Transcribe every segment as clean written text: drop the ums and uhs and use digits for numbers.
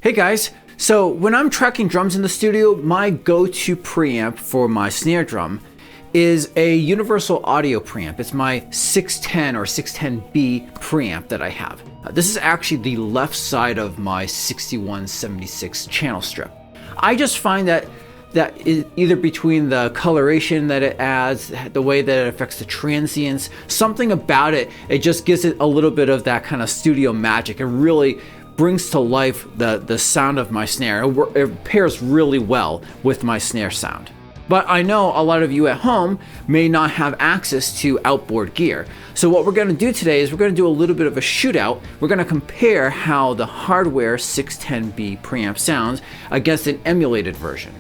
Hey guys, so when I'm tracking drums in the studio, my go-to preamp for my snare drum is a universal audio preamp. It's my 610 or 610B preamp that I have. This is actually the left side of my 6176 channel strip. I just find that either between the coloration that it adds, the way that it affects the transients, something about it, it just gives it a little bit of that kind of studio magic. It really brings to life the sound of my snare. It pairs really well with my snare sound. But I know a lot of you at home may not have access to outboard gear. So what we're going to do today is we're going to do a little bit of a shootout. We're going to compare how the hardware 610B preamp sounds against an emulated version.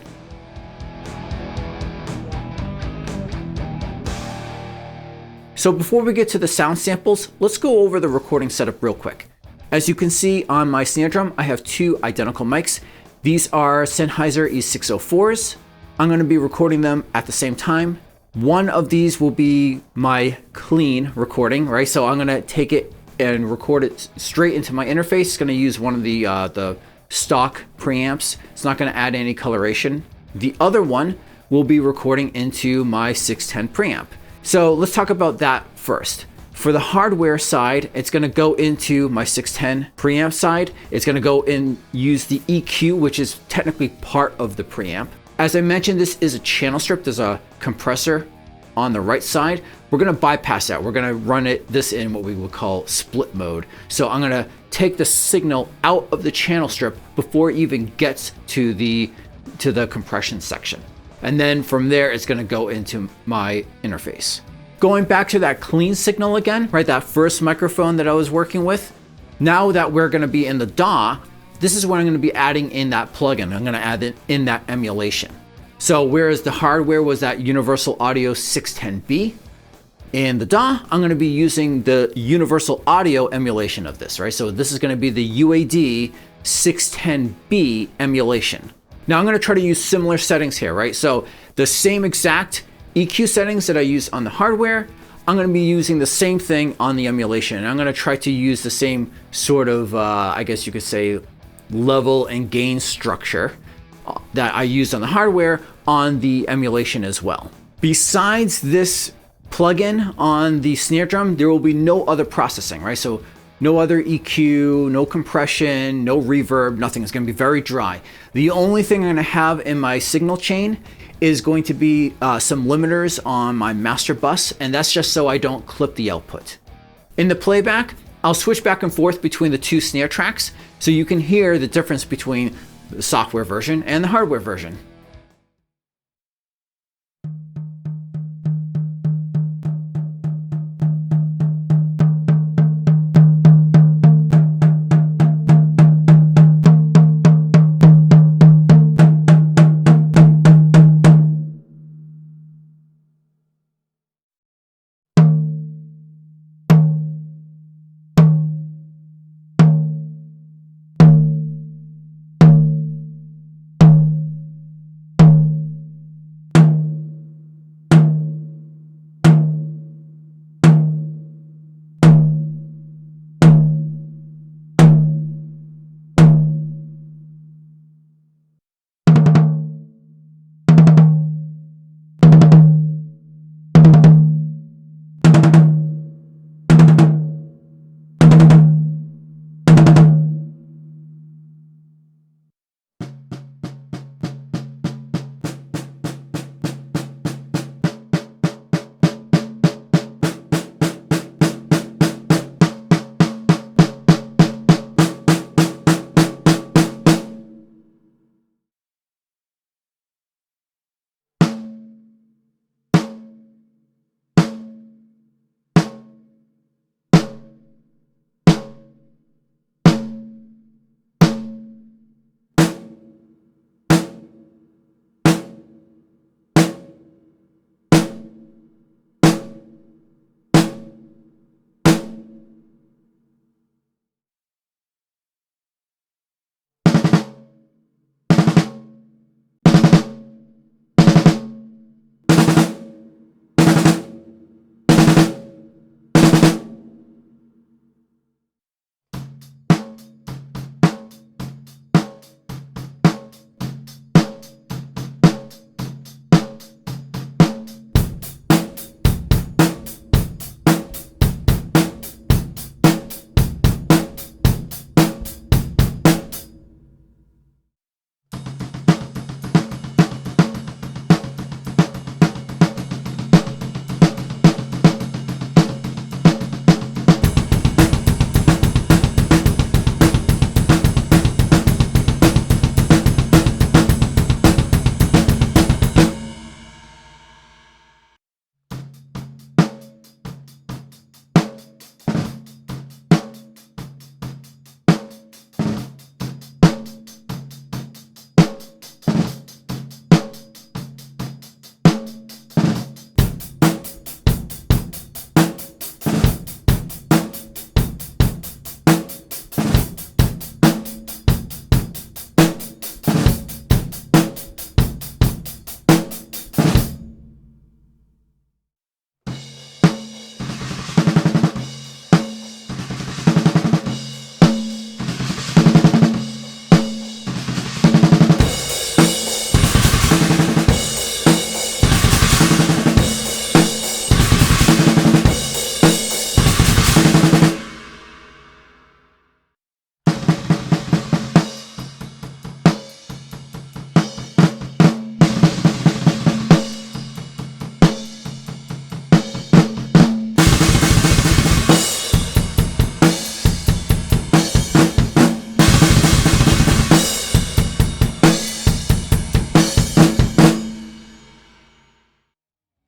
So before we get to the sound samples, let's go over the recording setup real quick. As you can see on my snare drum, I have two identical mics. These are Sennheiser E604s. I'm going to be recording them at the same time. One of these will be my clean recording, right? So I'm going to take it and record it straight into my interface. It's going to use one of the stock preamps. It's not going to add any coloration. The other one will be recording into my 610 preamp. So let's talk about that first. For the hardware side, it's going to go into my 610 preamp side. It's going to go and use the EQ, which is technically part of the preamp. As I mentioned, this is a channel strip. There's a compressor on the right side. We're going to bypass that. We're going to run this in what we would call split mode. So I'm going to take the signal out of the channel strip before it even gets to the compression section. And then from there, it's going to go into my interface. Going back to that clean signal again, right? That first microphone that I was working with. Now that we're going to be in the DAW, this is when I'm going to be adding in that plugin. I'm going to add in that emulation. So whereas the hardware was that Universal Audio 610B, in the DAW, I'm going to be using the Universal Audio emulation of this, right? So this is going to be the UAD 610B emulation. Now I'm going to try to use similar settings here, right? So the same exact EQ settings that I use on the hardware, I'm going to be using the same thing on the emulation. And I'm going to try to use the same sort of, I guess you could say, level and gain structure that I used on the hardware on the emulation as well. Besides this plugin on the snare drum, there will be no other processing, right? So no other EQ, no compression, no reverb, nothing. It's going to be very dry. The only thing I'm going to have in my signal chain is going to be some limiters on my master bus, and that's just so I don't clip the output. In the playback, I'll switch back and forth between the two snare tracks so you can hear the difference between the software version and the hardware version.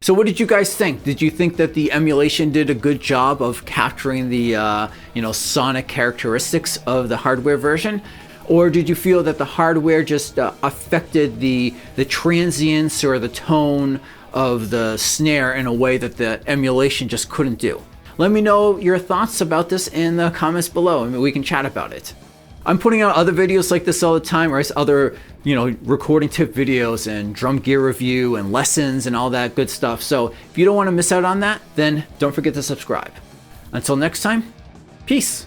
So what did you guys think? Did you think that the emulation did a good job of capturing the sonic characteristics of the hardware version? Or did you feel that the hardware just affected the transience or the tone of the snare in a way that the emulation just couldn't do? Let me know your thoughts about this in the comments below. I mean, we can chat about it. I'm putting out other videos like this all the time, right? Other, recording tip videos and drum gear review and lessons and all that good stuff. So if you don't want to miss out on that, then don't forget to subscribe. Until next time, peace.